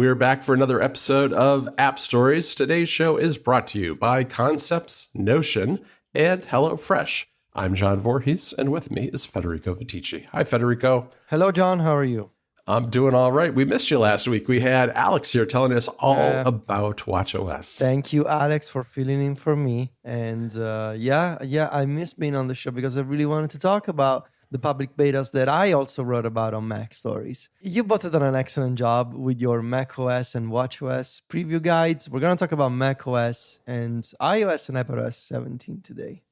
we're back for another episode of App Stories. Today's show is brought to you by Concepts, Notion, and HelloFresh. I'm John Voorhees, and with me is Federico Viticci. Hi, Federico. Hello, John. How are you? I'm doing all right. We missed you last week. We had Alex here telling us all about watchOS. Thank you, Alex, for filling in for me. And I missed being on the show because I really wanted to talk about the public betas that I also wrote about on Mac Stories. You both have done an excellent job with your macOS and watchOS preview guides. We're going to talk about macOS and iOS and iPadOS 17 today.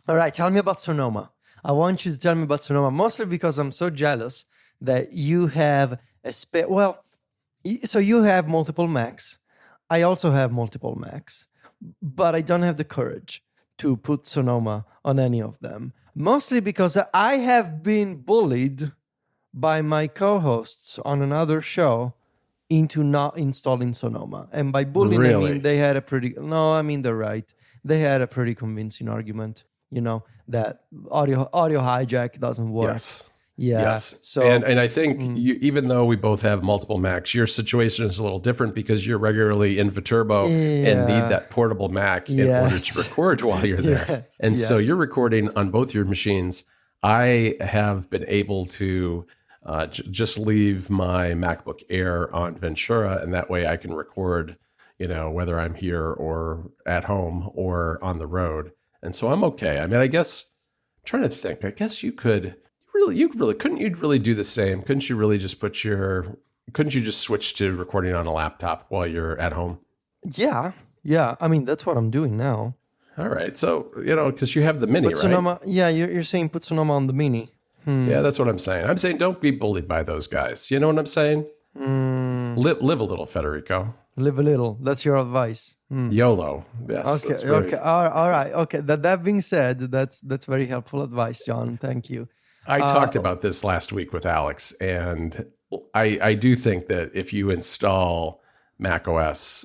All right, tell me about Sonoma. I want you to tell me about Sonoma, mostly because I'm so jealous that you have so you have multiple Macs. I also have multiple Macs, but I don't have the courage to put Sonoma on any of them. Mostly because I have been bullied by my co-hosts on another show into not installing Sonoma. And by bullying, really? I mean they had a pretty... No, I mean they're right. They had a pretty convincing argument, that audio hijack doesn't work. Yes. Yeah. Yes. So, and I think even though we both have multiple Macs, your situation is a little different because you're regularly in Viterbo and need that portable Mac in order to record while you're there. And so you're recording on both your machines. I have been able to just leave my MacBook Air on Ventura, and that way I can record, whether I'm here or at home or on the road. And so I'm okay. I mean, I guess I'm trying to think. I guess you could. Couldn't you really do the same? Couldn't you really just couldn't you just switch to recording on a laptop while you're at home? Yeah. I mean, that's what I'm doing now. All right. So, because you have the Mini, but Sonoma, right? Yeah, you're saying put Sonoma on the Mini. Yeah, that's what I'm saying. I'm saying don't be bullied by those guys. You know what I'm saying? Live a little, Federico. Live a little. That's your advice. YOLO. Yes. Okay. All right. Okay. That being said, that's very helpful advice, John. Thank you. I talked about this last week with Alex, and I do think that if you install macOS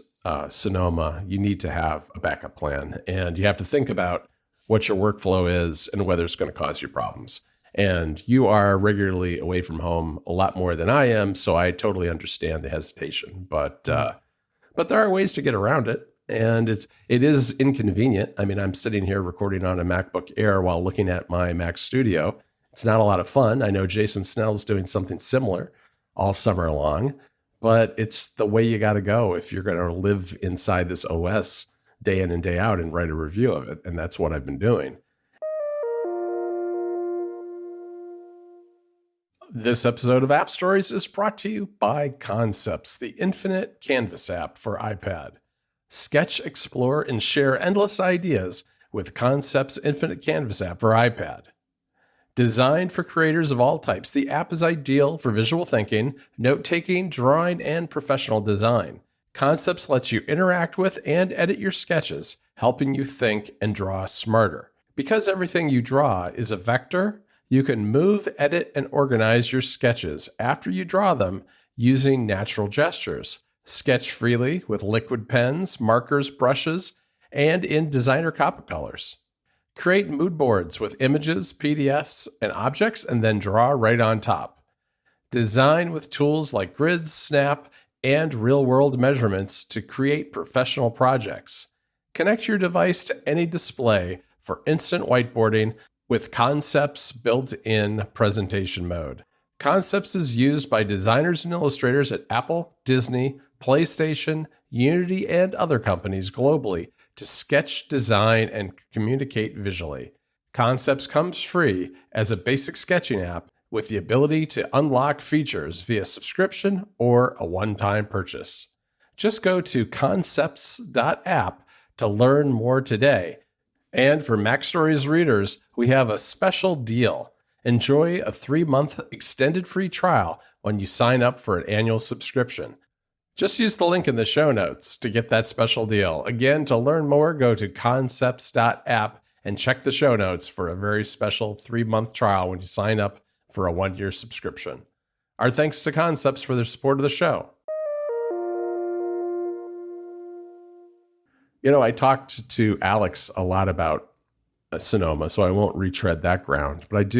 Sonoma, you need to have a backup plan, and you have to think about what your workflow is and whether it's going to cause you problems. And you are regularly away from home a lot more than I am, so I totally understand the hesitation. But there are ways to get around it, and it is inconvenient. I mean, I'm sitting here recording on a MacBook Air while looking at my Mac Studio. It's not a lot of fun. I know Jason Snell's doing something similar all summer long, but it's the way you got to go if you're going to live inside this OS day in and day out and write a review of it. And that's what I've been doing. This episode of App Stories is brought to you by Concepts, the infinite canvas app for iPad. Sketch, explore, and share endless ideas with Concepts' infinite canvas app for iPad. Designed for creators of all types, the app is ideal for visual thinking, note-taking, drawing, and professional design. Concepts lets you interact with and edit your sketches, helping you think and draw smarter. Because everything you draw is a vector, you can move, edit, and organize your sketches after you draw them using natural gestures. Sketch freely with liquid pens, markers, brushes, and in designer copy colors. Create mood boards with images, PDFs, and objects, and then draw right on top. Design with tools like grids, snap, and real-world measurements to create professional projects. Connect your device to any display for instant whiteboarding with Concepts built-in presentation mode. Concepts is used by designers and illustrators at Apple, Disney, PlayStation, Unity, and other companies globally to sketch, design, and communicate visually. Concepts comes free as a basic sketching app with the ability to unlock features via subscription or a one-time purchase. Just go to concepts.app to learn more today. And for Mac Stories readers, we have a special deal. Enjoy a 3-month extended free trial when you sign up for an annual subscription. Just use the link in the show notes to get that special deal. Again, to learn more, go to concepts.app and check the show notes for a very special 3-month trial when you sign up for a 1-year subscription. Our thanks to Concepts for their support of the show. I talked to Alex a lot about Sonoma, so I won't retread that ground. But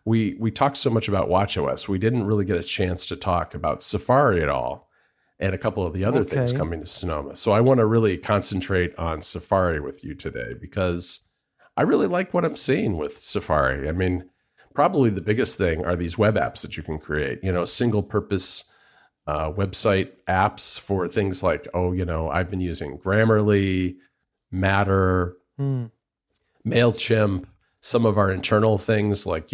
we talked so much about watchOS, we didn't really get a chance to talk about Safari at all. and a couple of the other things coming to Sonoma. So I want to really concentrate on Safari with you today because I really like what I'm seeing with Safari. I mean, probably the biggest thing are these web apps that you can create, single purpose website apps for things like, I've been using Grammarly, Matter, MailChimp, some of our internal things like,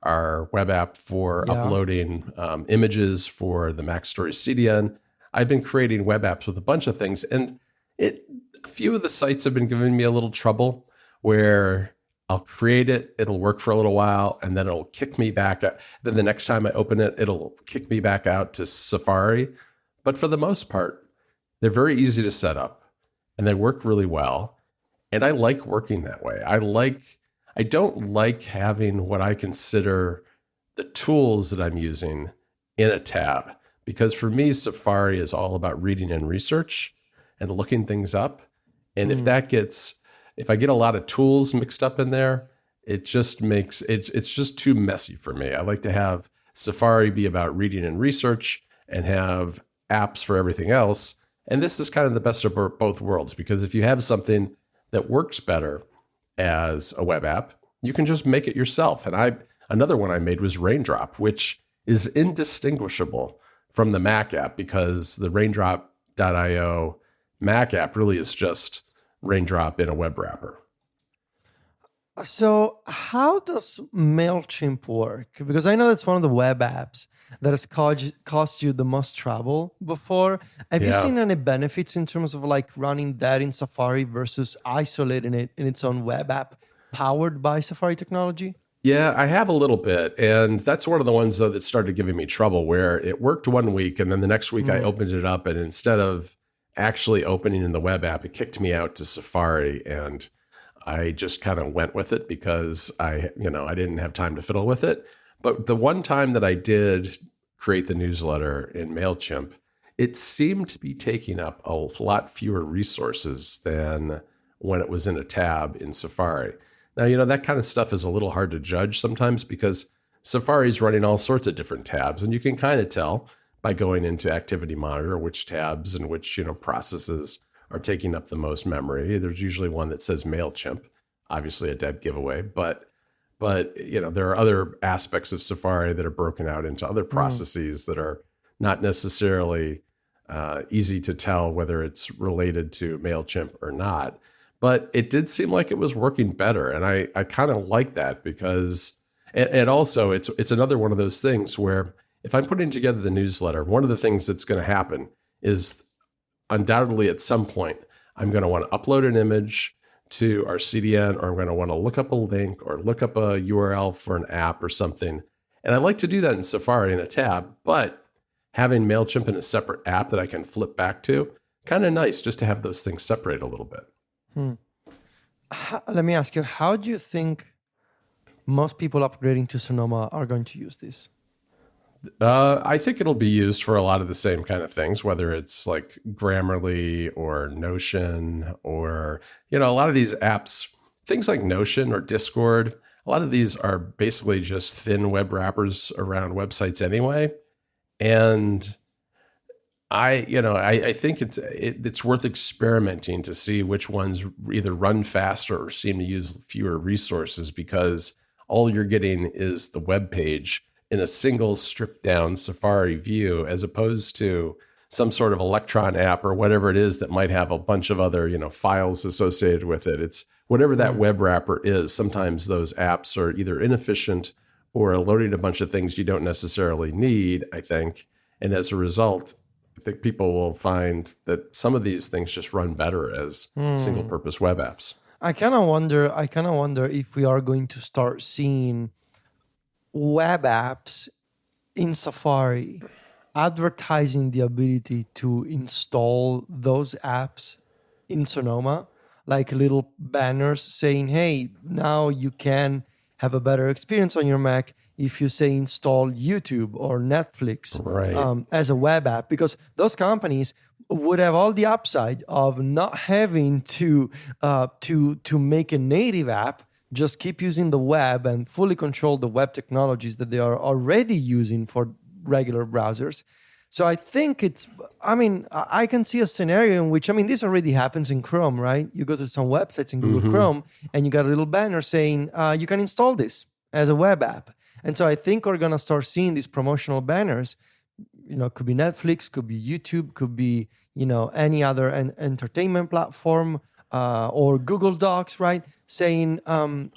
our web app for uploading images for the Mac Stories CDN. I've been creating web apps with a bunch of things, and a few of the sites have been giving me a little trouble where I'll create it, it'll work for a little while, and then it'll kick me back out. Then the next time I open it, it'll kick me back out to Safari. But for the most part, they're very easy to set up, and they work really well. And I like working that way. I don't like having what I consider the tools that I'm using in a tab, because for me, Safari is all about reading and research and looking things up. And if I get a lot of tools mixed up in there, it just makes it's just too messy for me. I like to have Safari be about reading and research and have apps for everything else. And this is kind of the best of both worlds, because if you have something that works better as a web app, you can just make it yourself. And another one I made was Raindrop, which is indistinguishable from the Mac app, because the Raindrop.io Mac app really is just Raindrop in a web wrapper. So how does MailChimp work? Because I know that's one of the web apps that has cost you the most trouble before. Have you seen any benefits in terms of like running that in Safari versus isolating it in its own web app powered by Safari technology? Yeah, I have a little bit. And that's one of the ones, though, that started giving me trouble, where it worked one week, and then the next week I opened it up, and instead of actually opening in the web app, it kicked me out to Safari, and I just kind of went with it because I didn't have time to fiddle with it. But the one time that I did create the newsletter in MailChimp, it seemed to be taking up a lot fewer resources than when it was in a tab in Safari. Now, that kind of stuff is a little hard to judge sometimes because Safari is running all sorts of different tabs, and you can kind of tell by going into Activity Monitor which tabs and which processes are taking up the most memory. There's usually one that says MailChimp, obviously a dead giveaway, but there are other aspects of Safari that are broken out into other processes that are not necessarily easy to tell whether it's related to MailChimp or not. But it did seem like it was working better, and I kind of like that because, and also it's another one of those things where if I'm putting together the newsletter, one of the things that's going to happen is undoubtedly at some point, I'm going to want to upload an image to our CDN, or I'm going to want to look up a link or look up a URL for an app or something. And I like to do that in Safari in a tab, but having MailChimp in a separate app that I can flip back to, kind of nice just to have those things separate a little bit. Let me ask you, how do you think most people upgrading to Sonoma are going to use this? I think it'll be used for a lot of the same kind of things, whether it's like Grammarly or Notion or, a lot of these apps, things like Notion or Discord. A lot of these are basically just thin web wrappers around websites anyway. And I think it's worth experimenting to see which ones either run faster or seem to use fewer resources, because all you're getting is the web page in a single stripped down Safari view, as opposed to some sort of Electron app or whatever it is that might have a bunch of other, files associated with it. It's whatever that web wrapper is. Sometimes those apps are either inefficient or loading a bunch of things you don't necessarily need, I think. And as a result, I think people will find that some of these things just run better as single purpose web apps. I kind of wonder if we are going to start seeing web apps in Safari advertising the ability to install those apps in Sonoma, like little banners saying, hey, now you can have a better experience on your Mac if you say install YouTube or Netflix as a web app, because those companies would have all the upside of not having to make a native app, just keep using the web and fully control the web technologies that they are already using for regular browsers. So I think I can see a scenario in which, this already happens in Chrome, right? You go to some websites in Google Chrome and you got a little banner saying, you can install this as a web app. And so I think we're going to start seeing these promotional banners. Could be Netflix, could be YouTube, could be, any other entertainment platform, or Google Docs, right? Saying,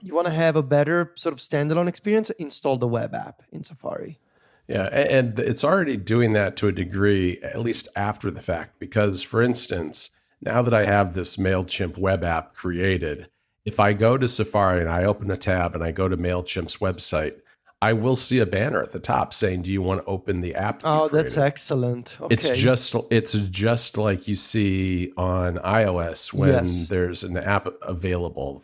you want to have a better sort of standalone experience, install the web app in Safari. Yeah, and it's already doing that to a degree, at least after the fact, because, for instance, now that I have this MailChimp web app created, if I go to Safari and I open a tab and I go to MailChimp's website, I will see a banner at the top saying, do you want to open the app? Oh, that's excellent. Okay. It's just like you see on iOS when there's an app available.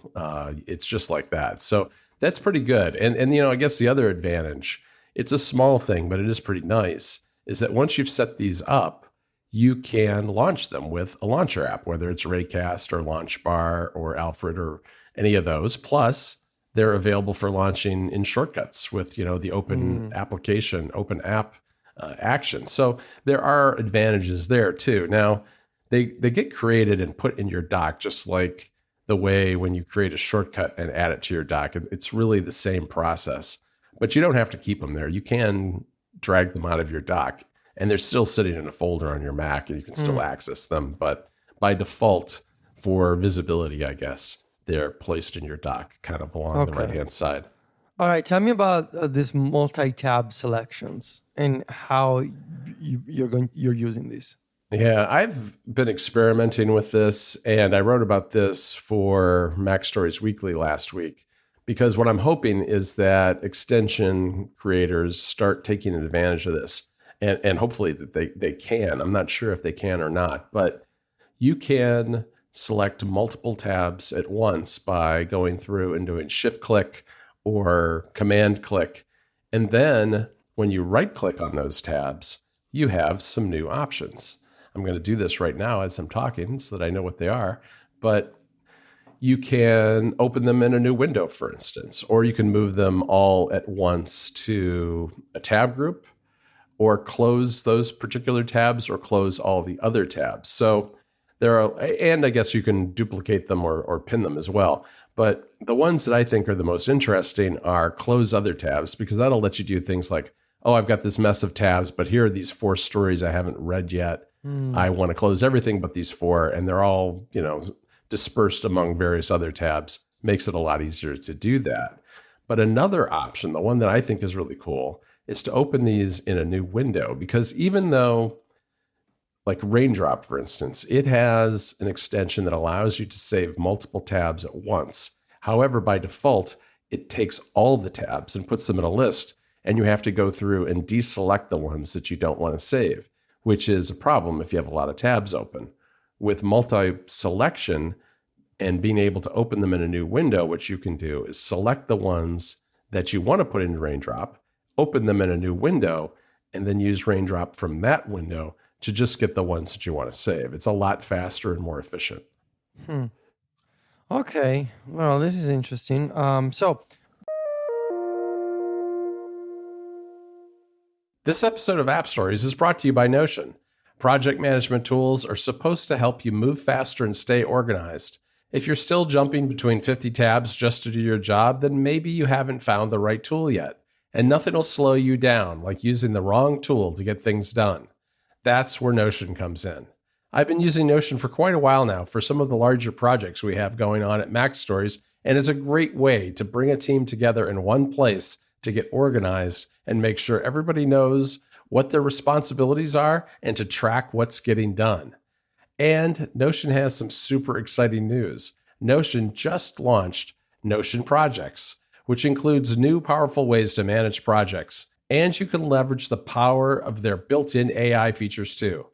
It's just like that. So that's pretty good. And I guess the other advantage, it's a small thing, but it is pretty nice, is that once you've set these up, you can launch them with a launcher app, whether it's Raycast or LaunchBar or Alfred or any of those. Plus, they're available for launching in shortcuts with, the open application, open app action. So there are advantages there too. Now, they get created and put in your dock, just like the way when you create a shortcut and add it to your dock. It's really the same process, but you don't have to keep them there. You can drag them out of your dock, and they're still sitting in a folder on your Mac, and you can still access them. But by default, for visibility, I guess, they're placed in your dock, kind of along the right-hand side. All right, tell me about these multi-tab selections and how you're using these. Yeah, I've been experimenting with this, and I wrote about this for Mac Stories Weekly last week, because what I'm hoping is that extension creators start taking advantage of this, and hopefully that they can. I'm not sure if they can or not, but you can select multiple tabs at once by going through and doing shift-click or command-click. And then when you right-click on those tabs, you have some new options. I'm going to do this right now as I'm talking so that I know what they are. But you can open them in a new window, for instance, or you can move them all at once to a tab group, or close those particular tabs, or close all the other tabs. So there are, and I guess you can duplicate them or pin them as well. But the ones that I think are the most interesting are close other tabs, because that'll let you do things like, oh, I've got this mess of tabs, but here are these 4 stories I haven't read yet. I want to close everything but these 4, and they're all, dispersed among various other tabs. Makes it a lot easier to do that. But another option, the one that I think is really cool, is to open these in a new window, because even though, like Raindrop, for instance, it has an extension that allows you to save multiple tabs at once. However, by default, it takes all the tabs and puts them in a list, and you have to go through and deselect the ones that you don't want to save, which is a problem if you have a lot of tabs open. With multi-selection and being able to open them in a new window, what you can do is select the ones that you want to put into Raindrop, open them in a new window, and then use Raindrop from that window to just get the ones that you want to save. It's a lot faster and more efficient. Okay, well, this is interesting. This episode of App Stories is brought to you by Notion. Project management tools are supposed to help you move faster and stay organized. If you're still jumping between 50 tabs just to do your job, then maybe you haven't found the right tool yet. And nothing will slow you down like using the wrong tool to get things done. That's where Notion comes in. I've been using Notion for quite a while now for some of the larger projects we have going on at Mac Stories, and it's a great way to bring a team together in one place to get organized and make sure everybody knows what their responsibilities are and to track what's getting done. And Notion has some super exciting news. Notion just launched Notion Projects, which includes new powerful ways to manage projects. And you can leverage the power of their built-in AI features too.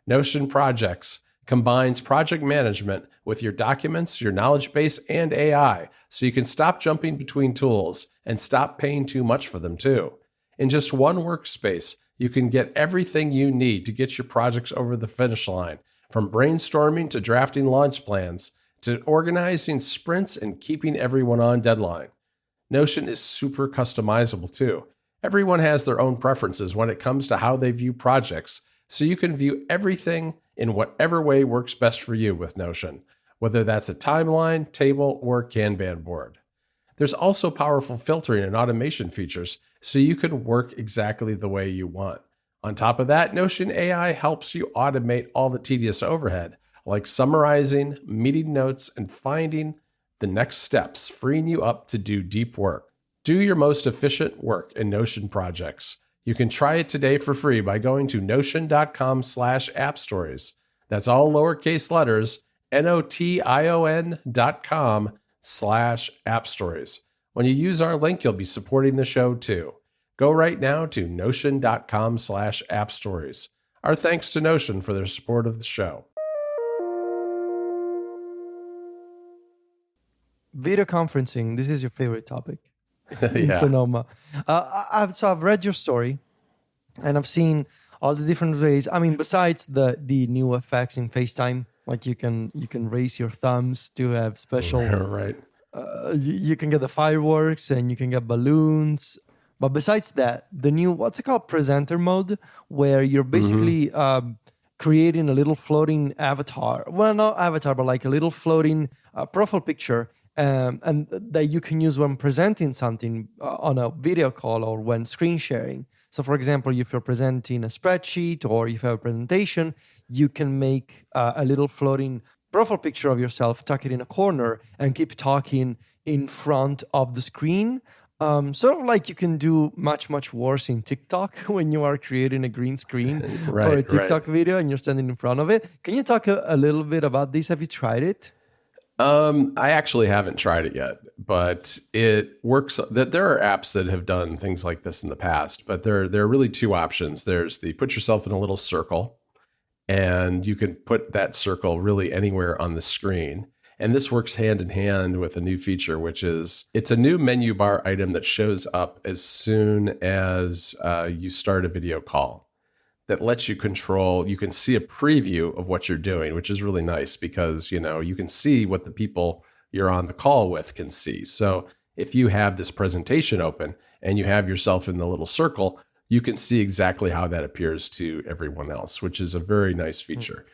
Notion Projects combines project management with your documents, your knowledge base, and AI, so you can stop jumping between tools and stop paying too much for them too. In just one workspace, you can get everything you need to get your projects over the finish line, from brainstorming to drafting launch plans, to organizing sprints and keeping everyone on deadline. Notion is super customizable too. Everyone has their own preferences when it comes to how they view projects, so you can view everything in whatever way works best for you with Notion, whether that's a timeline, table, or Kanban board. There's also powerful filtering and automation features, so you can work exactly the way you want. On top of that, Notion AI helps you automate all the tedious overhead, like summarizing, meeting notes, and finding the next steps, freeing you up to do deep work. Do your most efficient work in Notion projects. You can try it today for free by going to notion.com/appstories. That's all lowercase letters, notion.com/appstories. When you use our link, you'll be supporting the show too. Go right now to notion.com/appstories. Our thanks to Notion for their support of the show. Video conferencing, this is your favorite topic in Yeah. Sonoma. I've read your story, and I've seen all the different ways. I mean, besides the new effects in FaceTime, like you can raise your thumbs to have special. Right. You can get the fireworks and you can get balloons. But besides that, the new, what's it called, presenter mode, where you're basically creating a little floating avatar. Well, not avatar, but like a little floating profile picture. And that you can use when presenting something on a video call or when screen sharing. So, for example, if you're presenting a spreadsheet or if you have a presentation, you can make a little floating profile picture of yourself, tuck it in a corner, and keep talking in front of the screen. Sort of like you can do much, much worse in TikTok when you are creating a green screen for a TikTok video and you're standing in front of it. Can you talk a little bit about this? Have you tried it? I actually haven't tried it yet, but it works. There are apps that have done things like this in the past, but there are really two options. There's the put yourself in a little circle, and you can put that circle really anywhere on the screen. And this works hand in hand with a new feature, which is it's a new menu bar item that shows up as soon as you start a video call. That lets you control, you can see a preview of what you're doing, which is really nice because, you can see what the people you're on the call with can see. So if you have this presentation open and you have yourself in the little circle, you can see exactly how that appears to everyone else, which is a very nice feature.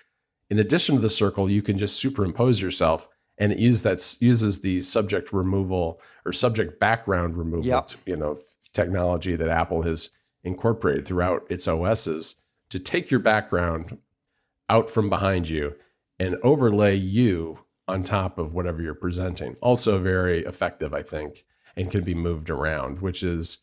In addition to the circle, you can just superimpose yourself, and it uses the subject removal or subject background removal, technology that Apple has incorporated throughout its OSs to take your background out from behind you and overlay you on top of whatever you're presenting. Also very effective, I think, and can be moved around, which is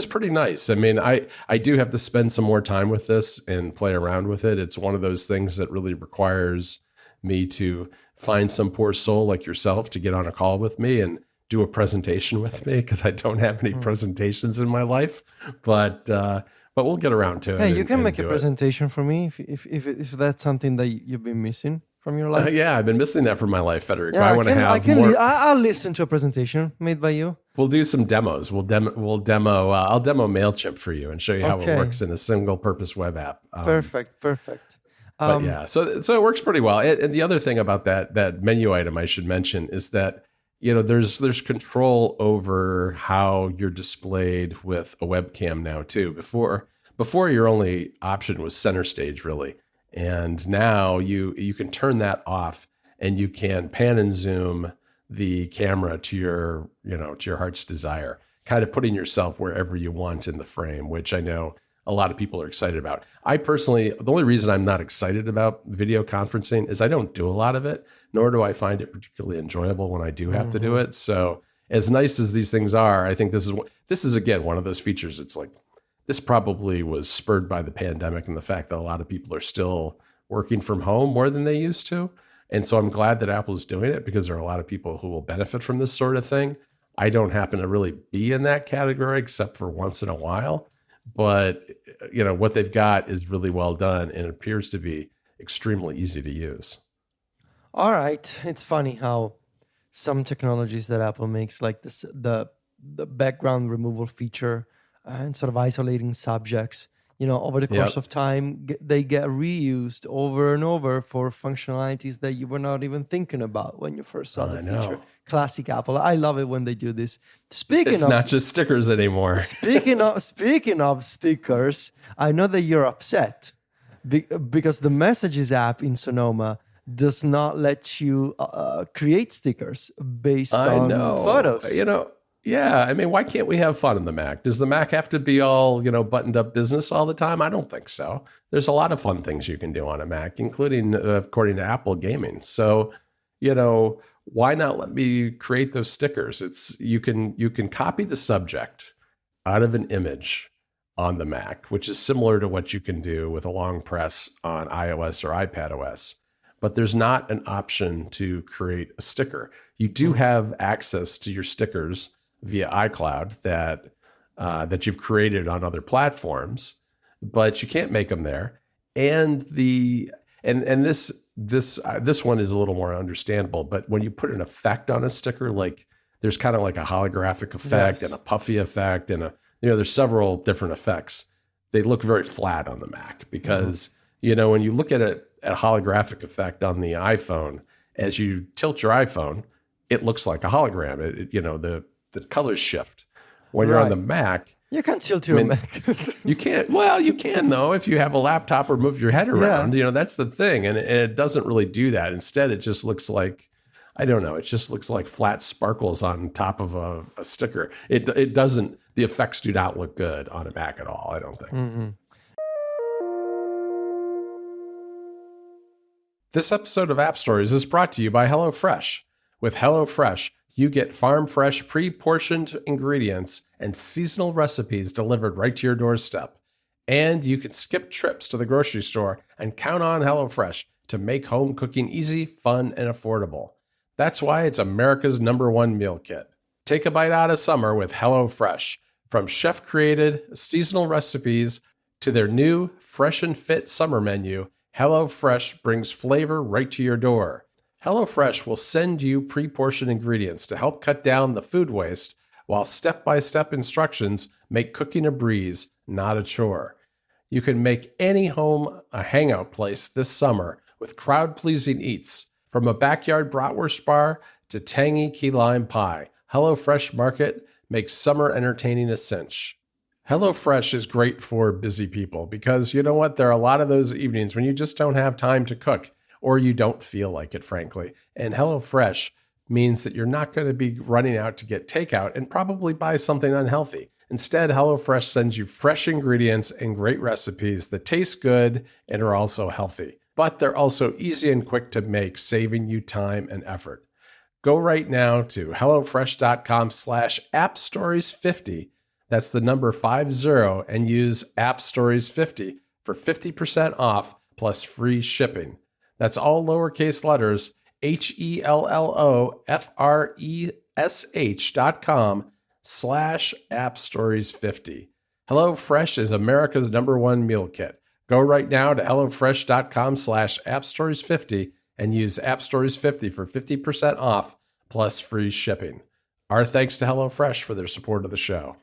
pretty nice. I mean, I do have to spend some more time with this and play around with it. It's one of those things that really requires me to find some poor soul like yourself to get on a call with me and do a presentation with me, because I don't have any presentations in my life, but we'll get around to it. Hey, you can make a presentation for me if that's something that you've been missing from your life. Yeah, I've been missing that from my life, Federico. Yeah, I want to have more. I'll listen to a presentation made by you. We'll do some demos. I'll demo MailChimp for you and show you how it works in a single purpose web app. Perfect. But yeah, so it works pretty well. And the other thing about that menu item I should mention is that there's control over how you're displayed with a webcam now too. Before your only option was center stage, really, and now you can turn that off and you can pan and zoom the camera to your heart's desire, kind of putting yourself wherever you want in the frame, which I know a lot of people are excited about. I personally, the only reason I'm not excited about video conferencing is I don't do a lot of it, nor do I find it particularly enjoyable when I do have to do it. So as nice as these things are, I think this is again, one of those features. It's like, this probably was spurred by the pandemic and the fact that a lot of people are still working from home more than they used to. And so I'm glad that Apple is doing it, because there are a lot of people who will benefit from this sort of thing. I don't happen to really be in that category except for once in a while. But, what they've got is really well done and it appears to be extremely easy to use. All right. It's funny how some technologies that Apple makes, like this, the background removal feature and sort of isolating subjects, over the course of time, they get reused over and over for functionalities that you were not even thinking about when you first saw the feature. Classic Apple. I love it when they do this. It's not just stickers anymore. Speaking of stickers, I know that you're upset because the Messages app in Sonoma does not let you create stickers based I on know. photos. Yeah. I mean, why can't we have fun in the Mac? Does the Mac have to be all, buttoned up business all the time? I don't think so. There's a lot of fun things you can do on a Mac, including, according to Apple, gaming. So, why not let me create those stickers? You can copy the subject out of an image on the Mac, which is similar to what you can do with a long press on iOS or iPadOS. But there's not an option to create a sticker. You do have access to your stickers via iCloud that you've created on other platforms, but you can't make them there. And this one is a little more understandable. But when you put an effect on a sticker, like there's kind of like a holographic effect and a puffy effect, and there's several different effects. They look very flat on the Mac because when you look at a holographic effect on the iPhone, as you tilt your iPhone, it looks like a hologram. The colors shift. When you're on the Mac, you can't tilt your Mac. You can't. Well, you can though if you have a laptop or move your head around. That's the thing, and it doesn't really do that. Instead, it just looks like, I don't know. It just looks like flat sparkles on top of a sticker. It doesn't. The effects do not look good on a Mac at all, I don't think. Mm-hmm. This episode of App Stories is brought to you by HelloFresh. With HelloFresh, you get farm-fresh, pre-portioned ingredients and seasonal recipes delivered right to your doorstep. And you can skip trips to the grocery store and count on HelloFresh to make home cooking easy, fun, and affordable. That's why it's America's #1 meal kit. Take a bite out of summer with HelloFresh. From chef-created seasonal recipes to their new Fresh and Fit summer menu, HelloFresh brings flavor right to your door. HelloFresh will send you pre-portioned ingredients to help cut down the food waste, while step-by-step instructions make cooking a breeze, not a chore. You can make any home a hangout place this summer with crowd-pleasing eats, from a backyard bratwurst bar to tangy key lime pie. HelloFresh Market makes summer entertaining a cinch. HelloFresh is great for busy people because you know what? There are a lot of those evenings when you just don't have time to cook, or you don't feel like it, frankly. And HelloFresh means that you're not going to be running out to get takeout and probably buy something unhealthy. Instead, HelloFresh sends you fresh ingredients and great recipes that taste good and are also healthy. But they're also easy and quick to make, saving you time and effort. Go right now to HelloFresh.com/AppStories50. That's the number 50, and use AppStories50 for 50% off plus free shipping. That's all lowercase letters, HelloFresh.com/AppStories50. HelloFresh is America's #1 meal kit. Go right now to HelloFresh.com/AppStories50 and use AppStories50 for 50% off plus free shipping. Our thanks to HelloFresh for their support of the show.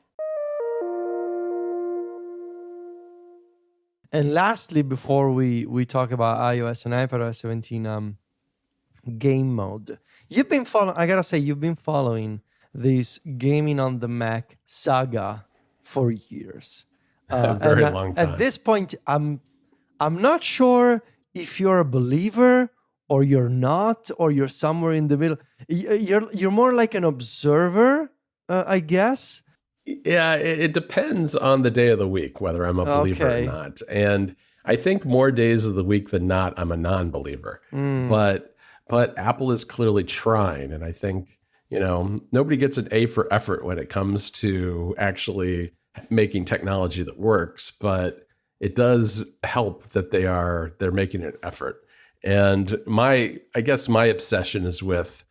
And lastly, before we talk about iOS and iPadOS 17 game mode, you've been following this gaming on the Mac saga for years. A very long time. At this point, I'm not sure if you're a believer or you're not, or you're somewhere in the middle. You're more like an observer, I guess. Yeah, it depends on the day of the week, whether I'm a believer or not. And I think more days of the week than not, I'm a non-believer. But Apple is clearly trying. And I think, nobody gets an A for effort when it comes to actually making technology that works. But it does help that they're making an effort. And I guess my obsession is with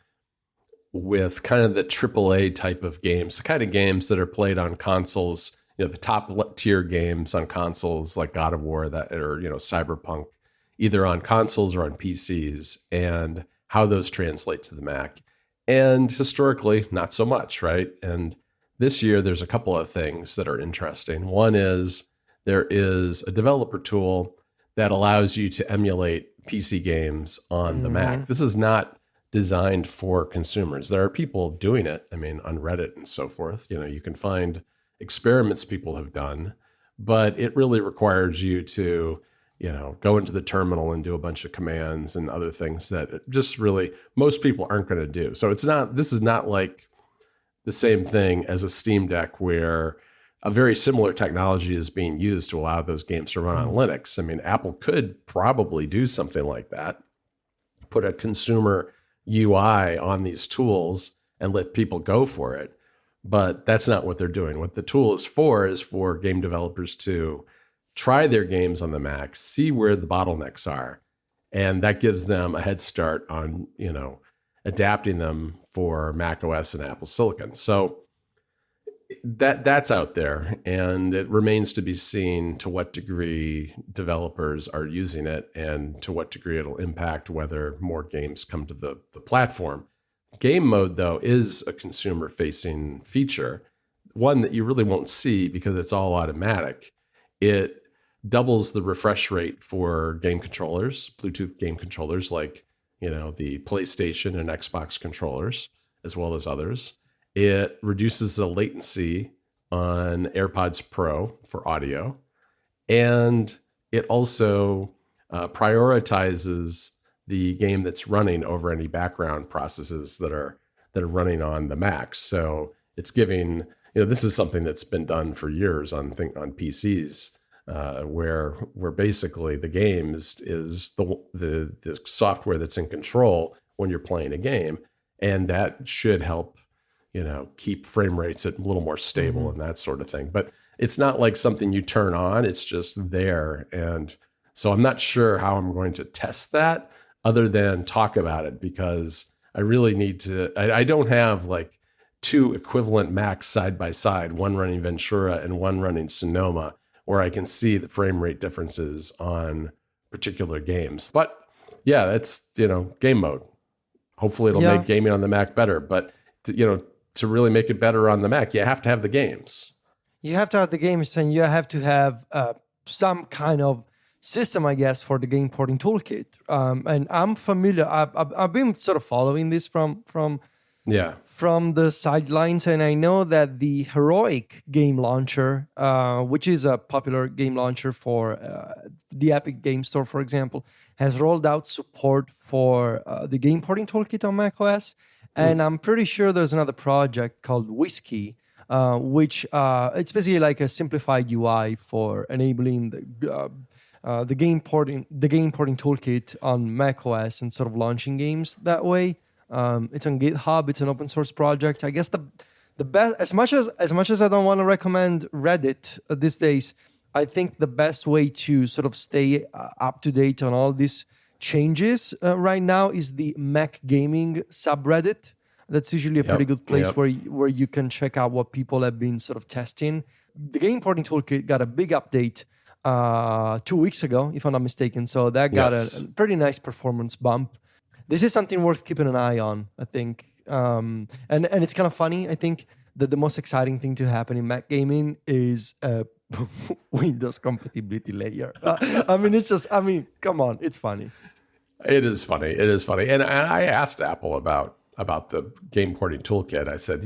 kind of the AAA type of games, the kind of games that are played on consoles, the top tier games on consoles like God of War or Cyberpunk, either on consoles or on PCs, and how those translate to the Mac. And historically, not so much, right? And this year, there's a couple of things that are interesting. One is there is a developer tool that allows you to emulate PC games on the Mac. This is not designed for consumers. There are people doing it, on Reddit and so forth. You can find experiments people have done, but it really requires you to go into the terminal and do a bunch of commands and other things that just really most people aren't going to do. So this is not like the same thing as a Steam Deck where a very similar technology is being used to allow those games to run on Linux. I mean, Apple could probably do something like that, put a consumer UI on these tools and let people go for it. But that's not what they're doing. What the tool is for game developers to try their games on the Mac, see where the bottlenecks are. And that gives them a head start on, adapting them for macOS and Apple Silicon. So that's out there, and it remains to be seen to what degree developers are using it and to what degree it'll impact whether more games come to the platform. Game mode, though, is a consumer-facing feature, one that you really won't see because it's all automatic. It doubles the refresh rate for game controllers, Bluetooth game controllers like, the PlayStation and Xbox controllers, as well as others. It reduces the latency on AirPods Pro for audio. And it also prioritizes the game that's running over any background processes that are running on the Mac. So it's giving, this is something that's been done for years on PCs, where basically the game is the software that's in control when you're playing a game, and that should help keep frame rates at a little more stable and that sort of thing. But it's not like something you turn on; it's just there. And so I'm not sure how I'm going to test that, other than talk about it, because I really need to. I don't have like two equivalent Macs side by side, one running Ventura and one running Sonoma, where I can see the frame rate differences on particular games. But yeah, that's, game mode. Hopefully it'll make gaming on the Mac better. But, to really make it better on the Mac, you have to have the games. You have to have the games, and you have to have some kind of system, I guess, for the game porting toolkit. And I'm familiar. I've been sort of following this from the sidelines, and I know that the Heroic game launcher, which is a popular game launcher for the Epic Game Store, for example, has rolled out support for the game porting toolkit on macOS. And I'm pretty sure there's another project called Whiskey, which it's basically like a simplified UI for enabling the game porting toolkit on macOS and sort of launching games that way. It's on GitHub. It's an open source project. I guess the best, as much as I don't want to recommend Reddit these days, I think the best way to sort of stay up to date on all these changes right now is the Mac Gaming subreddit. That's usually a pretty good place where you can check out what people have been sort of testing. The game porting toolkit got a big update 2 weeks ago, if I'm not mistaken. So that got a pretty nice performance bump. This is something worth keeping an eye on, I think. And it's kind of funny. I think that the most exciting thing to happen in Mac gaming is Windows compatibility layer. Come on, it's funny. It is funny. And I asked Apple about the game porting toolkit. I said,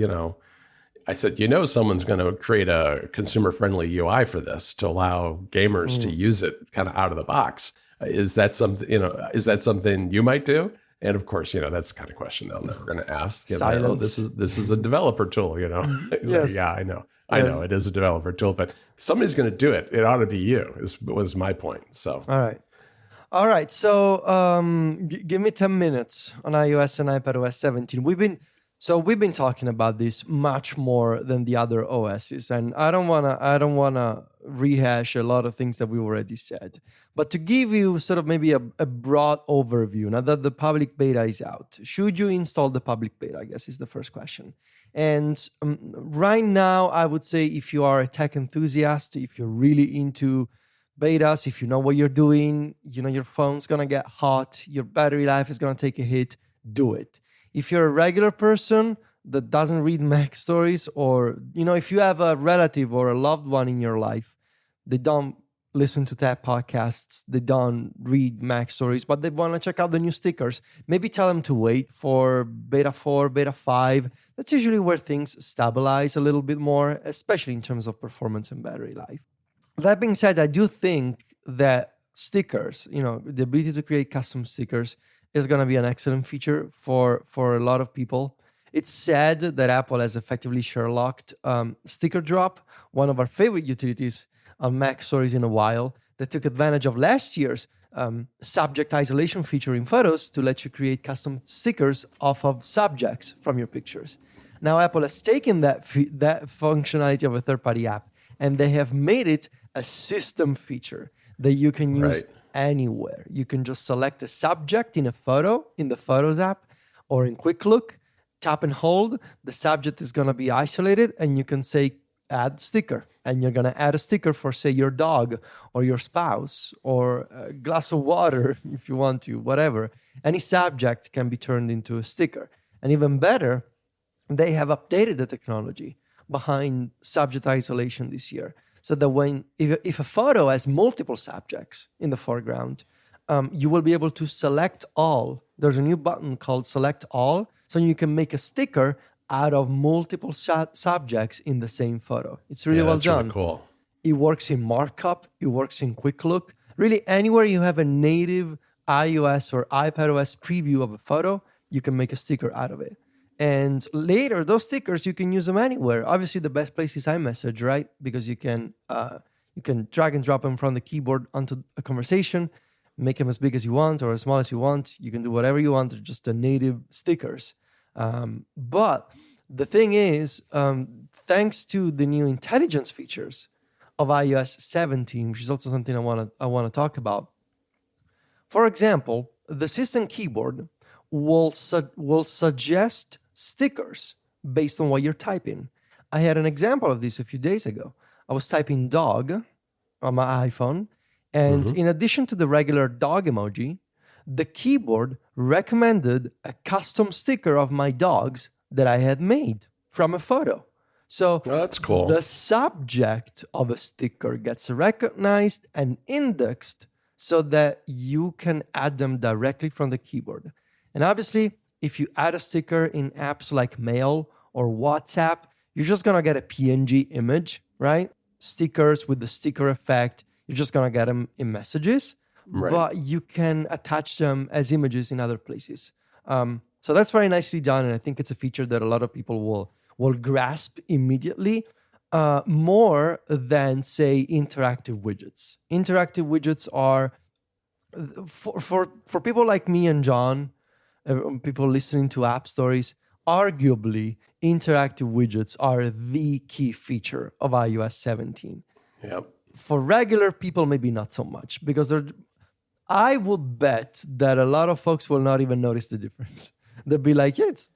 someone's going to create a consumer-friendly UI for this to allow gamers to use it kind of out of the box. Is that something you might do? And of course, that's the kind of question they're never going to ask. Silence. This is a developer tool, Yes. Yeah, I know it is a developer tool, but somebody's going to do it. It ought to be you. Was my point. So all right. So give me 10 minutes on iOS and iPadOS 17. We've been talking about this much more than the other OSs, and I don't wanna rehash a lot of things that we already said. But to give you sort of maybe a broad overview, now that the public beta is out, should you install the public beta? I guess is the first question. And right now, I would say if you are a tech enthusiast, if you're really into betas, if you know what you're doing, your phone's gonna get hot, your battery life is gonna take a hit, do it. If you're a regular person that doesn't read Mac stories, or, if you have a relative or a loved one in your life, they don't listen to tech podcasts, they don't read Mac stories, but they want to check out the new stickers, maybe tell them to wait for beta 4, beta 5. That's usually where things stabilize a little bit more, especially in terms of performance and battery life. That being said, I do think that stickers, the ability to create custom stickers is going to be an excellent feature for a lot of people. It's sad that Apple has effectively Sherlocked Sticker Drop, one of our favorite utilities on Mac stories in a while, that took advantage of last year's subject isolation feature in Photos to let you create custom stickers off of subjects from your pictures. Now, Apple has taken that functionality of a third-party app, and they have made it a system feature that you can use anywhere. You can just select a subject in a photo in the Photos app or in Quick Look, tap and hold. The subject is going to be isolated, and you can say, add sticker. And you're going to add a sticker for, say, your dog or your spouse or a glass of water if you want to, whatever. Any subject can be turned into a sticker. And even better, they have updated the technology behind subject isolation this year, so that if a photo has multiple subjects in the foreground, you will be able to select all. There's a new button called Select All, so you can make a sticker out of multiple subjects in the same photo. It's really well done. Really cool. It works in markup. It works in Quick Look. Really, anywhere you have a native iOS or iPadOS preview of a photo, you can make a sticker out of it. And later, those stickers, you can use them anywhere. Obviously, the best place is iMessage, right? Because you can drag and drop them from the keyboard onto a conversation, make them as big as you want or as small as you want. You can do whatever you want. They're just the native stickers. But the thing is, thanks to the new intelligence features of iOS 17, which is also something I want to talk about. For example, the system keyboard will suggest stickers based on what you're typing. I had an example of this a few days ago. I was typing dog on my iPhone, and in addition to the regular dog emoji, the keyboard recommended a custom sticker of my dogs that I had made from a photo. So that's cool. The subject of a sticker gets recognized and indexed so that you can add them directly from the keyboard. And obviously, if you add a sticker in apps like Mail or WhatsApp, you're just going to get a PNG image, right? Stickers with the sticker effect, you're just going to get them in messages. Right. But you can attach them as images in other places. So that's very nicely done, and I think it's a feature that a lot of people will grasp immediately, more than, say, interactive widgets. Interactive widgets are, for people like me and John, people listening to app stories, arguably, interactive widgets are the key feature of iOS 17. Yep. For regular people, maybe not so much, because I would bet that a lot of folks will not even notice the difference. They'll be like, yeah, it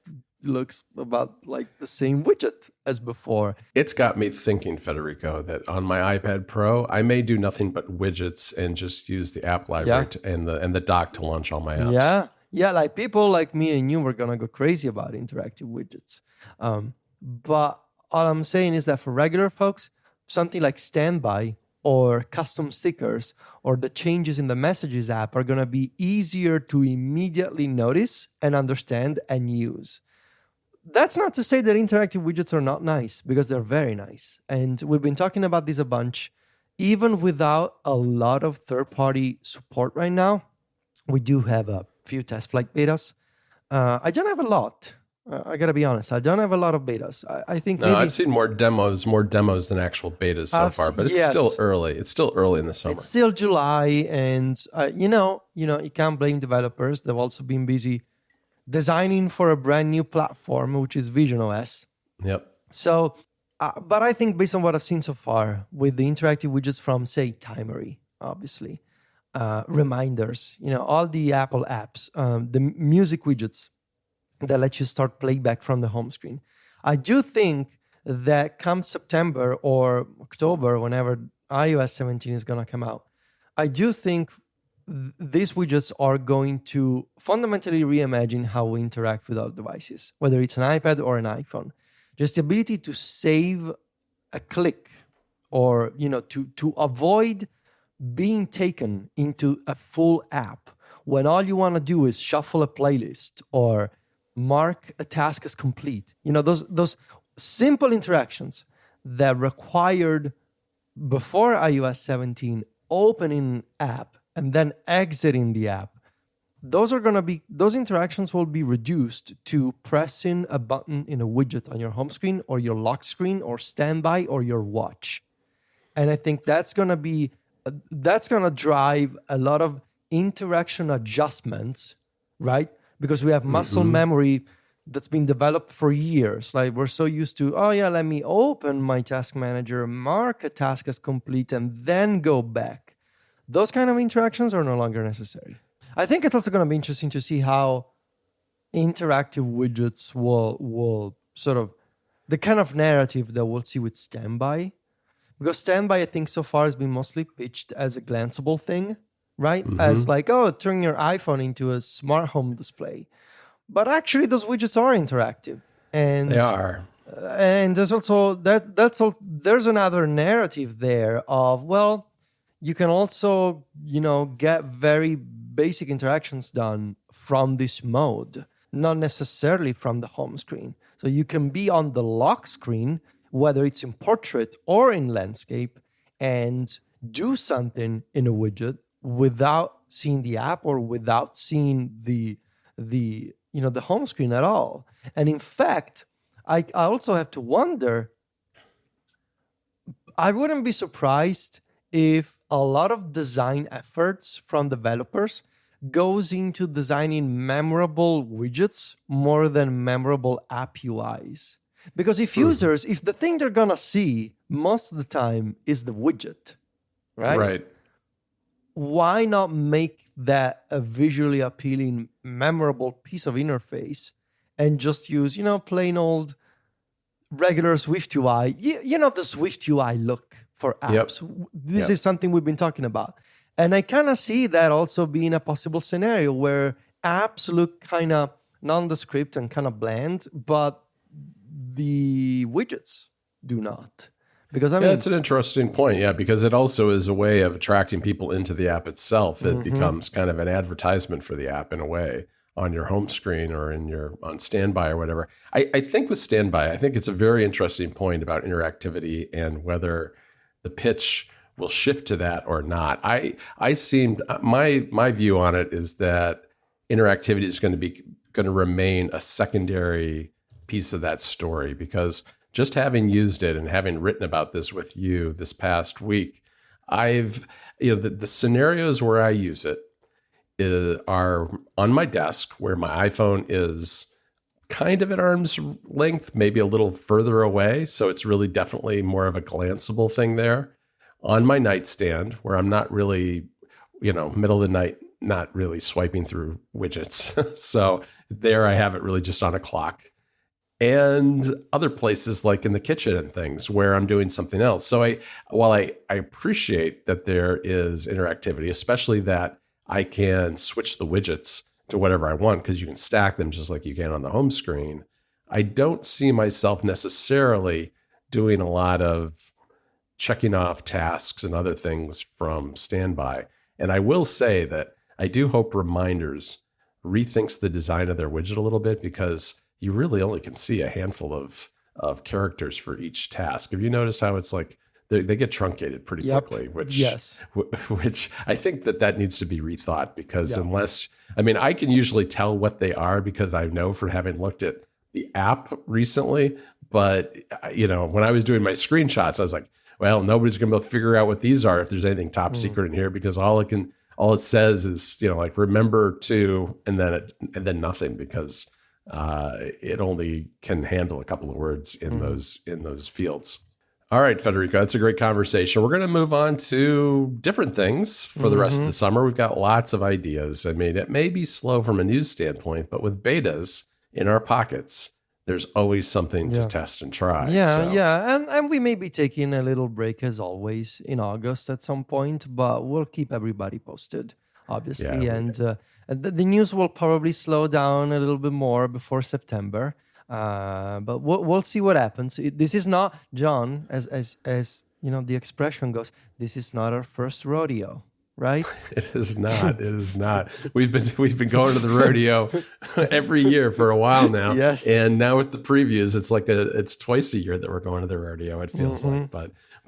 looks about like the same widget as before. It's got me thinking, Federico, that on my iPad Pro, I may do nothing but widgets and just use the app library and the dock to launch all my apps. Yeah, like people like me and you were going to go crazy about interactive widgets. But all I'm saying is that for regular folks, something like Standby or custom stickers or the changes in the Messages app are going to be easier to immediately notice and understand and use. That's not to say that interactive widgets are not nice, because they're very nice. And we've been talking about this a bunch. Even without a lot of third-party support right now, we do have a few test flight betas. I don't have a lot. I got to be honest. I don't have a lot of betas. I think maybe I've seen more demos than actual betas so far, but it's still early. It's still early in the summer. It's still July, and you can't blame developers. They've also been busy designing for a brand new platform, which is visionOS. Yep. So, but I think based on what I've seen so far with the interactive widgets from, say, Timery, obviously, reminders, all the Apple apps, the music widgets that let you start playback from the home screen. I do think that come September or October, whenever iOS 17 is going to come out, I do think these widgets are going to fundamentally reimagine how we interact with our devices, whether it's an iPad or an iPhone. Just the ability to save a click, or to avoid being taken into a full app when all you want to do is shuffle a playlist or mark a task as complete. Those simple interactions that required, before iOS 17, opening app and then exiting the app, those interactions will be reduced to pressing a button in a widget on your home screen or your lock screen or standby or your watch. And I think that's going to drive a lot of interaction adjustments, right? Because we have muscle memory that's been developed for years. Like we're so used to, oh yeah, let me open my task manager, mark a task as complete, and then go back. Those kind of interactions are no longer necessary. I think it's also going to be interesting to see how interactive widgets will sort of, the kind of narrative that we'll see with standby. Because standby, I think so far has been mostly pitched as a glanceable thing, right? As like, oh, turn your iPhone into a smart home display. But actually, those widgets are interactive, and They are. And there's also there's another narrative there of, well, you can also get very basic interactions done from this mode, not necessarily from the home screen. So you can be on the lock screen, whether it's in portrait or in landscape, and do something in a widget without seeing the app or without seeing the home screen at all. And in fact, I also have to wonder, I wouldn't be surprised if a lot of design efforts from developers goes into designing memorable widgets more than memorable app UIs. Because if the thing they're gonna see most of the time is the widget, right? Right. Why not make that a visually appealing, memorable piece of interface and just use, plain old regular Swift UI, the Swift UI look for apps. Yep. This is something we've been talking about. And I kind of see that also being a possible scenario where apps look kind of nondescript and kind of bland, but the widgets do not. Because it's an interesting point. Yeah, because it also is a way of attracting people into the app itself. It becomes kind of an advertisement for the app in a way on your home screen or on standby or whatever. I think with standby, I think it's a very interesting point about interactivity and whether the pitch will shift to that or not. My view on it is that interactivity is going to remain a secondary piece of that story, because just having used it and having written about this with you this past week, the scenarios where I use it are on my desk, where my iPhone is kind of at arm's length, maybe a little further away. So it's really definitely more of a glanceable thing there. On my nightstand, where I'm not really, middle of the night, not really swiping through widgets. So there I have it really just on a clock. And other places like in the kitchen and things where I'm doing something else. So while I appreciate that there is interactivity, especially that I can switch the widgets to whatever I want because you can stack them just like you can on the home screen, I don't see myself necessarily doing a lot of checking off tasks and other things from standby. And I will say that I do hope Reminders rethinks the design of their widget a little bit, because you really only can see a handful of characters for each task. Have you noticed how it's like they get truncated pretty quickly? Which I think that needs to be rethought, because I can usually tell what they are because I know from having looked at the app recently. But when I was doing my screenshots, I was like, well, nobody's going to be able to figure out what these are if there's anything top secret in here, because all it says is like remember to, and then nothing, because it only can handle a couple of words in those fields. All right, Federico, that's a great conversation. We're going to move on to different things for the rest of the summer. We've got lots of ideas. I mean, it may be slow from a news standpoint, but with betas in our pockets, there's always something to test and try. And we may be taking a little break as always in August at some point, but we'll keep everybody posted, obviously. And the news will probably slow down a little bit more before September, but we'll see what happens. This is not, John, as the expression goes, this is not our first rodeo. right? It is not. It is not. We've been going to the rodeo every year for a while now. Yes. And now with the previews, it's twice a year that we're going to the rodeo, it feels like.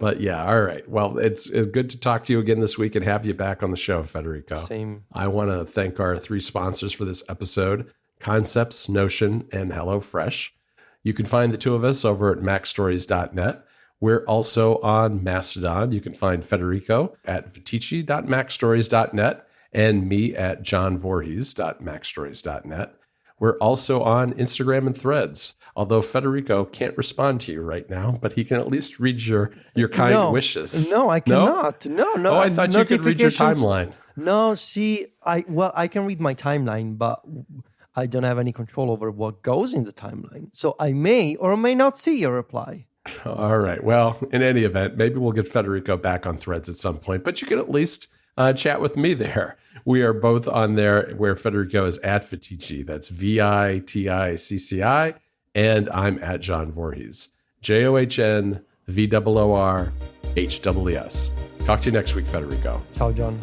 But yeah, all right. Well, it's good to talk to you again this week and have you back on the show, Federico. Same. I want to thank our 3 sponsors for this episode, Concepts, Notion, and HelloFresh. You can find the 2 of us over at macstories.net. We're also on Mastodon. You can find Federico at viticci.macstories.net and me at johnvorhees.macstories.net. We're also on Instagram and Threads, although Federico can't respond to you right now, but he can at least read your kind wishes. No, I cannot. No. Oh, I thought you could read your timeline. No, see, I can read my timeline, but I don't have any control over what goes in the timeline. So I may or may not see your reply. All right. Well, in any event, maybe we'll get Federico back on Threads at some point, but you can at least chat with me there. We are both on there where Federico is at Viticci. That's VITICCI. And I'm at John Voorhees. JOHNVOORHWS. Talk to you next week, Federico. Ciao, John.